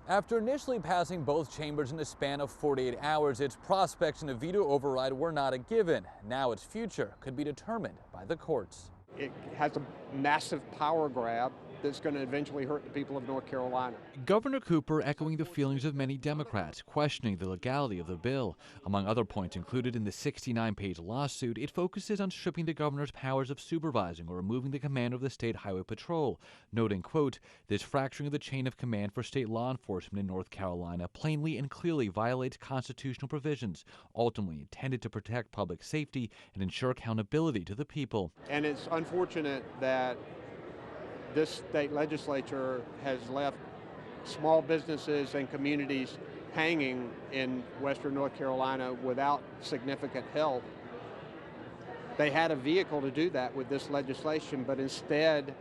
After initially passing both chambers in a span of 48 hours, its prospects in a veto override were not a given. Now its future could be determined by the courts. It has a massive power grab that's going to eventually hurt the people of North Carolina. Governor Cooper echoing the feelings of many Democrats, questioning the legality of the bill. Among other points included in the 69-page lawsuit, it focuses on stripping the governor's powers of supervising or removing the command of the state highway patrol, noting, quote, this fracturing of the chain of command for state law enforcement in North Carolina plainly and clearly violates constitutional provisions, ultimately intended to protect public safety and ensure accountability to the people. And it's unfortunate that this state legislature has left small businesses and communities hanging in western North Carolina without significant help. They had a vehicle to do that with this legislation, but instead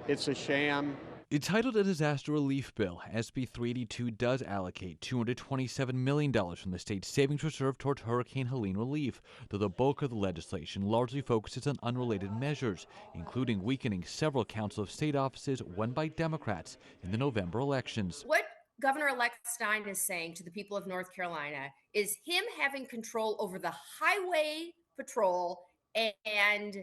it's a sham. It's titled a disaster relief bill. SB 382 does allocate $227 million from the state's savings reserve towards Hurricane Helene relief, though the bulk of the legislation largely focuses on unrelated measures, including weakening several Council of State offices won by Democrats in the November elections. What Governor-elect Stein is saying to the people of North Carolina is him having control over the highway patrol and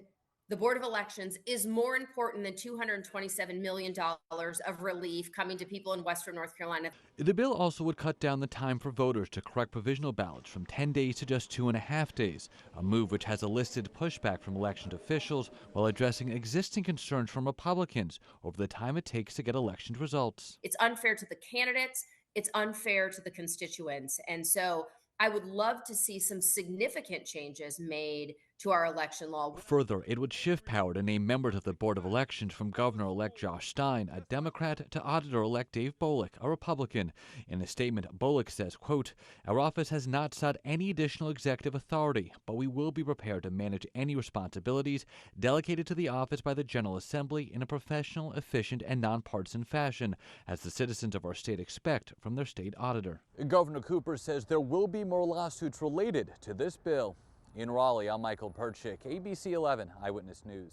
the Board of Elections is more important than $227 million of relief coming to people in western North Carolina. The bill also would cut down the time for voters to correct provisional ballots from 10 days to just 2.5 days, a move which has elicited pushback from election officials while addressing existing concerns from Republicans over the time it takes to get election results. It's unfair to the candidates, it's unfair to the constituents, and so I would love to see some significant changes made to our election law. Further, it would shift power to name members of the Board of Elections from Governor-elect Josh Stein, a Democrat, to Auditor-elect Dave Bullock, a Republican. In a statement, Bullock says, quote, our office has not sought any additional executive authority, but we will be prepared to manage any responsibilities delegated to the office by the General Assembly in a professional, efficient, and nonpartisan fashion, as the citizens of our state expect from their state auditor. Governor Cooper says there will be more lawsuits related to this bill. In Raleigh, I'm Michael Perchik, ABC 11 Eyewitness News.